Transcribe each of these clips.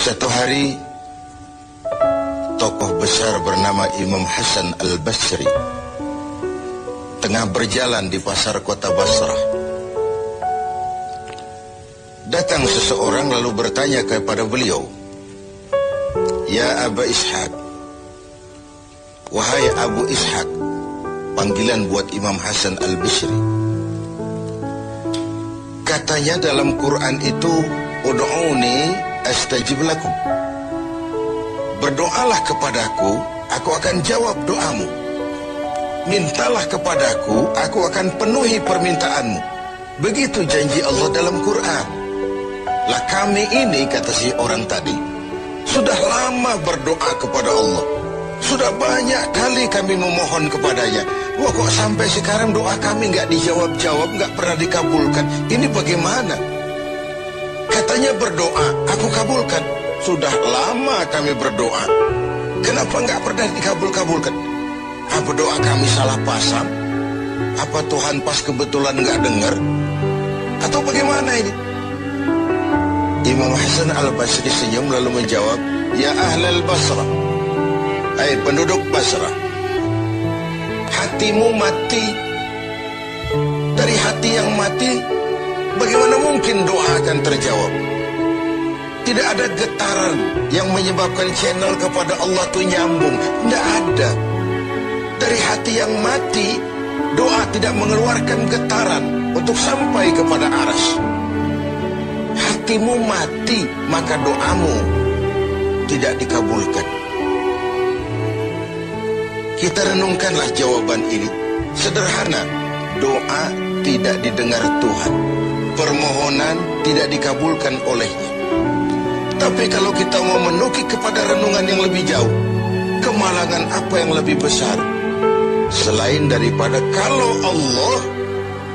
Satu hari, tokoh besar bernama Imam Hasan Al-Basri tengah berjalan di pasar kota Basrah. Datang seseorang lalu bertanya kepada beliau, "Ya Aba Ishaq," wahai Abu Ishaq, panggilan buat Imam Hasan Al-Basri. Katanya dalam Quran itu, "Ud'uni astajib lakum." Berdoalah kepadaku, aku akan jawab doamu. Mintalah kepadaku, aku akan penuhi permintaanmu. Begitu janji Allah dalam Quran. Lah kami ini, kata si orang tadi, sudah lama berdoa kepada Allah. Sudah banyak kali kami memohon kepadanya. Wah, kok sampai sekarang doa kami nggak dijawab-jawab, nggak pernah dikabulkan. Ini bagaimana? Katanya berdoa, aku kabulkan. Sudah lama kami berdoa. Kenapa nggak pernah dikabul-kabulkan? Apa doa kami salah pasang? Apa Tuhan pas kebetulan nggak dengar? Atau bagaimana ini? Imam Hasan Al-Basri senyum lalu menjawab, "Ya ahlal Basrah, hai penduduk Basrah, hatimu mati. Dari hati yang mati, bagaimana mungkin doa akan terjawab? Tidak ada getaran yang menyebabkan channel kepada Allah itu nyambung. Tidak ada. Dari hati yang mati, doa tidak mengeluarkan getaran untuk sampai kepada aras. Hatimu mati, maka doamu tidak dikabulkan." Kita renungkanlah jawaban ini. Sederhana, doa tidak didengar Tuhan. Permohonan tidak dikabulkan olehnya. Tapi kalau kita mau menukik kepada renungan yang lebih jauh, kemalangan apa yang lebih besar selain daripada kalau Allah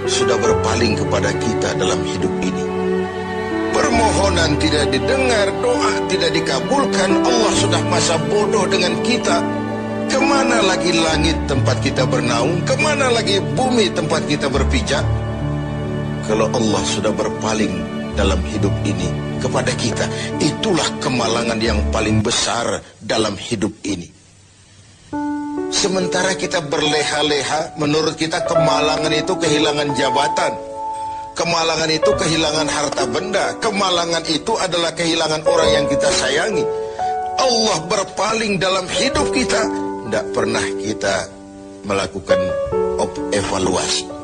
sudah berpaling kepada kita dalam hidup ini? Permohonan tidak didengar, doa tidak dikabulkan, Allah sudah masa bodoh dengan kita. Kemana lagi langit tempat kita bernaung? Kemana lagi bumi tempat kita berpijak? Kalau Allah sudah berpaling dalam hidup ini kepada kita, itulah kemalangan yang paling besar dalam hidup ini. Sementara kita berleha-leha, menurut kita kemalangan itu kehilangan jabatan, kemalangan itu kehilangan harta benda, kemalangan itu adalah kehilangan orang yang kita sayangi. Allah berpaling dalam hidup kita, tidak pernah kita melakukan evaluasi.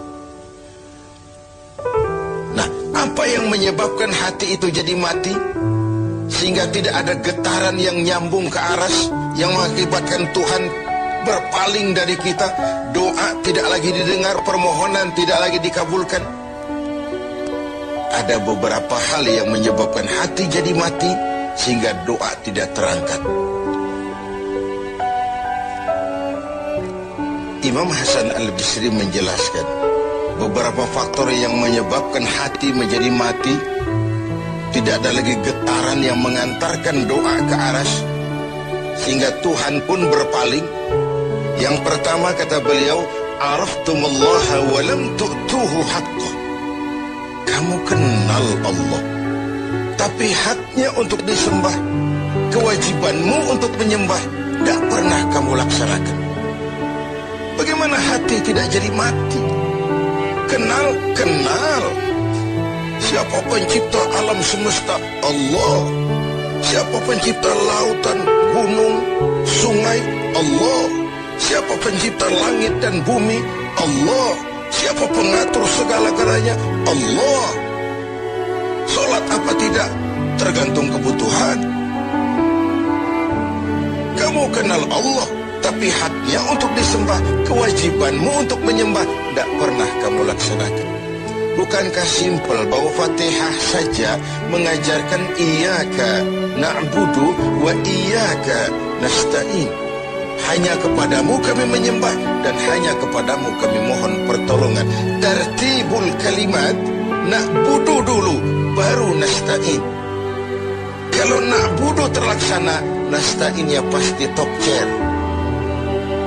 Nah, apa yang menyebabkan hati itu jadi mati? Sehingga tidak ada getaran yang nyambung ke aras, yang mengakibatkan Tuhan berpaling dari kita. Doa tidak lagi didengar, permohonan tidak lagi dikabulkan. Ada beberapa hal yang menyebabkan hati jadi mati, sehingga doa tidak terangkat. Imam Hasan Al-Basri menjelaskan beberapa faktor yang menyebabkan hati menjadi mati. Tidak ada lagi getaran yang mengantarkan doa ke aras, sehingga Tuhan pun berpaling. Yang pertama, kata beliau, "Araftumullaha wa lam tu'tuhu haqqah." Kamu kenal Allah, tapi haknya untuk disembah, kewajibanmu untuk menyembah, tidak pernah kamu laksanakan. Bagaimana hati tidak jadi mati? Kenal. Siapa pencipta alam semesta? Allah. Siapa pencipta lautan, gunung, sungai? Allah. Siapa pencipta langit dan bumi? Allah. Siapa pengatur segala-galanya? Allah. Salat apa tidak? Tergantung kebutuhan. Kamu kenal Allah, tapi haknya untuk disembah, kewajibanmu untuk menyembah, tidak pernah kamu laksanakan. Bukankah simpel bahwa Fatihah saja mengajarkan iyyaka na'budu wa iyyaka nasta'in? Hanya kepadamu kami menyembah dan hanya kepadamu kami mohon pertolongan. Tertibul kalimat, na'budu dulu, baru nasta'in. Kalau na'budu terlaksana, nasta'innya pasti top chair.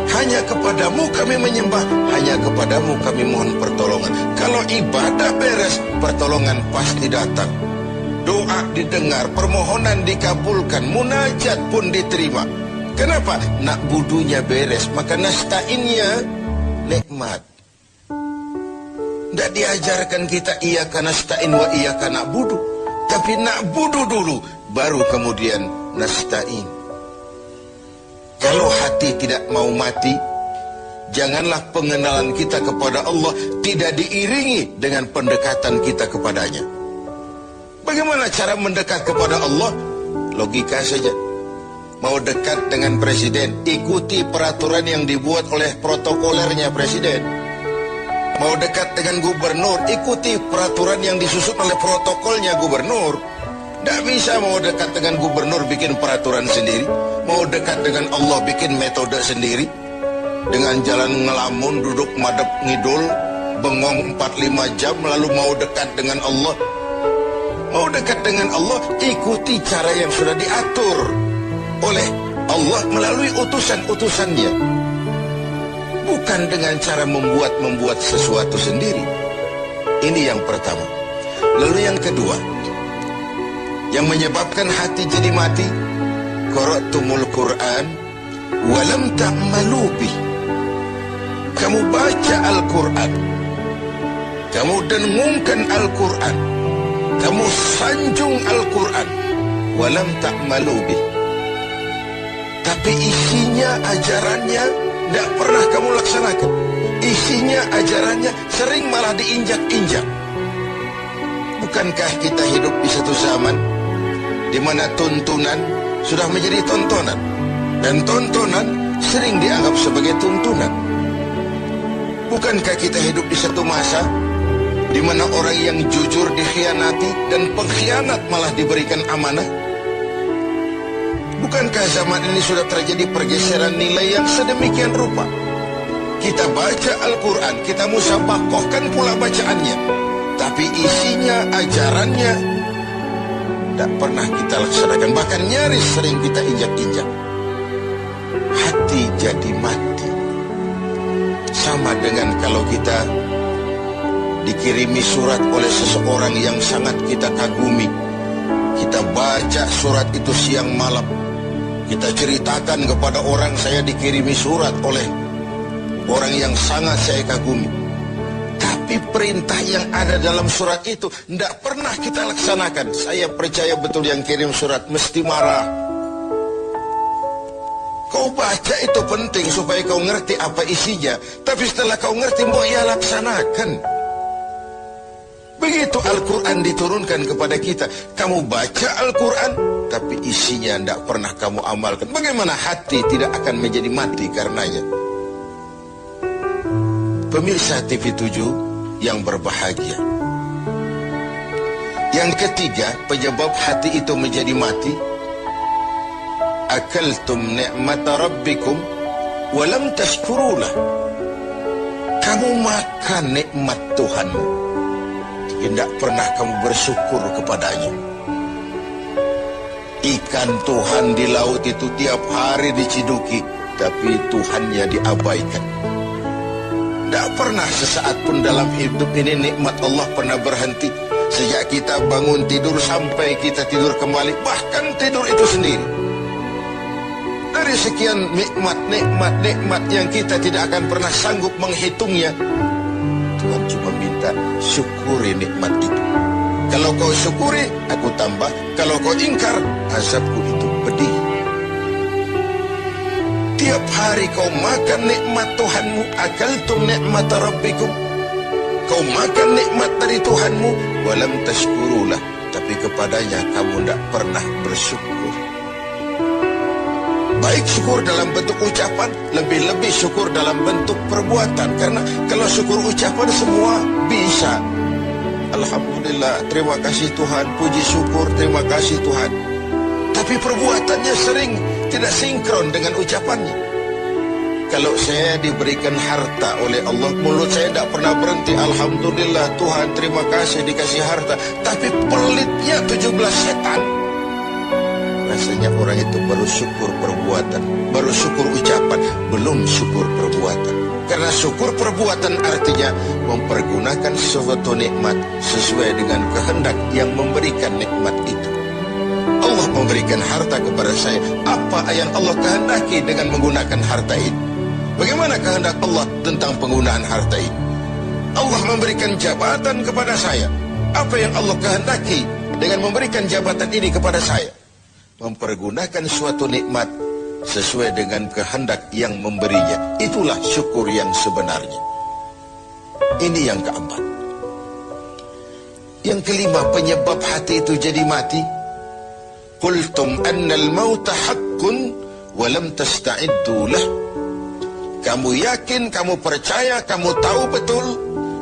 Hanya kepadamu kami menyembah, hanya kepadamu kami mohon pertolongan. Kalau ibadah beres, pertolongan pasti datang. Doa didengar, permohonan dikabulkan, munajat pun diterima. Kenapa? Nak budunya beres, maka nasta'innya nikmat. Tidak diajarkan kita iyyaka nasta'in wa iyyaka na'budu, tapi na'budu dulu, baru kemudian nasta'in. Kalau hati tidak mau mati, janganlah pengenalan kita kepada Allah tidak diiringi dengan pendekatan kita kepadanya. Bagaimana cara mendekat kepada Allah? Logika saja. Mau dekat dengan presiden, ikuti peraturan yang dibuat oleh protokolernya presiden. Mau dekat dengan gubernur, ikuti peraturan yang disusun oleh protokolnya gubernur. Tidak bisa mau dekat dengan gubernur bikin peraturan sendiri. Mau dekat dengan Allah bikin metode sendiri. Dengan jalan ngelamun, duduk madep ngidul, bengong 4-5 jam, lalu mau dekat dengan Allah. Mau dekat dengan Allah, ikuti cara yang sudah diatur oleh Allah melalui utusan-utusannya, bukan dengan cara membuat sesuatu sendiri. Ini yang pertama. Lalu yang kedua, yang menyebabkan hati jadi mati, qara'tumul Qur'an walam ta'malu bih. Kamu baca Al-Quran, kamu dengungkan Al-Quran, kamu sanjung Al-Quran, walam ta'malu bih, tapi isinya, ajarannya tidak pernah kamu laksanakan. Isinya, ajarannya sering malah diinjak-injak. Bukankah kita hidup di satu zaman di mana tuntunan sudah menjadi tontonan, dan tontonan sering dianggap sebagai tuntunan? Bukankah kita hidup di satu masa di mana orang yang jujur dikhianati dan pengkhianat malah diberikan amanah? Bukankah zaman ini sudah terjadi pergeseran nilai yang sedemikian rupa? Kita baca Al-Quran, kita musabakohkan pula bacaannya, tapi isinya, ajarannya tidak pernah kita laksanakan. Bahkan nyaris sering kita injak-injak. Hati jadi mati. Sama dengan kalau kita dikirimi surat oleh seseorang yang sangat kita kagumi. Kita baca surat itu siang malam. Kita ceritakan kepada orang, saya dikirimi surat oleh orang yang sangat saya kagumi. Tapi perintah yang ada dalam surat itu tidak pernah kita laksanakan. Saya percaya betul yang kirim surat mesti marah. Kau baca itu penting supaya kau ngerti apa isinya, tapi setelah kau ngerti mau ia laksanakan. Begitu Al-Quran diturunkan kepada kita, kamu baca Al-Quran, tapi isinya tidak pernah kamu amalkan. Bagaimana hati tidak akan menjadi mati karenanya? Pemirsa TV7 yang berbahagia, yang ketiga penyebab hati itu menjadi mati, akaltum ni'mata rabbikum walam tashkurulah. Kamu makan nikmat Tuhanmu, tidak pernah kamu bersyukur kepadanya. Ikan Tuhan di laut itu tiap hari diciduki, tapi Tuhannya diabaikan. Tidak pernah sesaat pun dalam hidup ini nikmat Allah pernah berhenti. Sejak kita bangun tidur sampai kita tidur kembali, bahkan tidur itu sendiri. Dari sekian nikmat yang kita tidak akan pernah sanggup menghitungnya, Tuhan cuma minta syukuri nikmat itu. Kalau kau syukuri, aku tambah. Kalau kau ingkar, azabku itu pedih. Tiap hari kau makan nikmat Tuhanmu, akaltum ni'mata rabbikum. Kau makan nikmat dari Tuhanmu, walam tashkurulah, tapi kepadanya kamu tidak pernah bersyukur. Baik syukur dalam bentuk ucapan, lebih-lebih syukur dalam bentuk perbuatan. Karena kalau syukur ucapan semua bisa. Alhamdulillah, terima kasih Tuhan, puji syukur, terima kasih Tuhan. Tapi perbuatannya sering tidak sinkron dengan ucapannya. Kalau saya diberikan harta oleh Allah, mulut saya tidak pernah berhenti. Alhamdulillah Tuhan, terima kasih dikasih harta. Tapi pelitnya 17 setan. Rasanya orang itu baru syukur perbuatan, baru syukur ucapan, belum syukur perbuatan. Karena syukur perbuatan artinya mempergunakan suatu nikmat sesuai dengan kehendak yang memberikan nikmat itu. memberikan harta kepada saya. Apa yang Allah kehendaki dengan menggunakan harta itu? Bagaimana kehendak Allah tentang penggunaan harta itu? Allah memberikan jabatan kepada saya. Apa yang Allah kehendaki dengan memberikan jabatan ini kepada saya? Mempergunakan suatu nikmat sesuai dengan kehendak yang memberinya. Itulah syukur yang sebenarnya. Ini yang keempat. Yang kelima, penyebab hati itu jadi mati. Qultum annal mauta haqqun wa lam tasta'iddu lah. Kamu yakin, kamu percaya, kamu tahu betul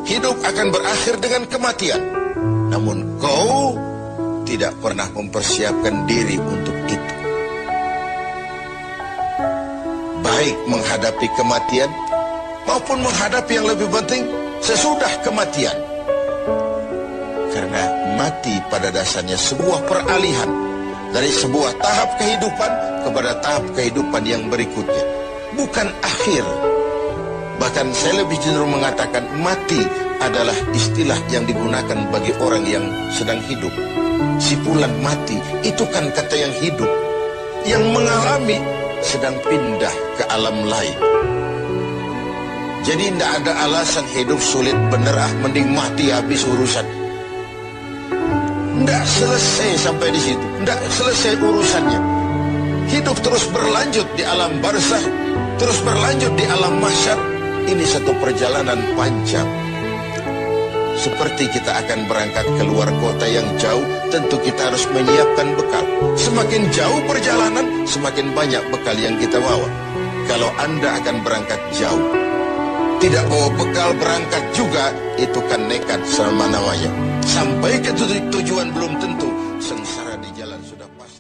hidup akan berakhir dengan kematian. Namun kau tidak pernah mempersiapkan diri untuk itu. Baik menghadapi kematian maupun menghadapi yang lebih penting sesudah kematian. Karena mati pada dasarnya sebuah peralihan dari sebuah tahap kehidupan kepada tahap kehidupan yang berikutnya. Bukan akhir. Bahkan saya lebih cenderung mengatakan mati adalah istilah yang digunakan bagi orang yang sedang hidup. Sipulan mati itu kan kata yang hidup. Yang mengalami sedang pindah ke alam lain. Jadi tidak ada alasan hidup sulit bener, mending mati habis urusan. Tidak selesai sampai di situ. Tidak selesai urusannya. Hidup terus berlanjut di alam barzakh, terus berlanjut di alam mahsyar. Ini satu perjalanan panjang. Seperti kita akan berangkat keluar kota yang jauh, tentu kita harus menyiapkan bekal. Semakin jauh perjalanan, semakin banyak bekal yang kita bawa. Kalau Anda akan berangkat jauh, tidak bawa bekal berangkat juga, itu kan nekat sama namanya. Sampai ke tujuan belum tentu, sengsara di jalan sudah pasti.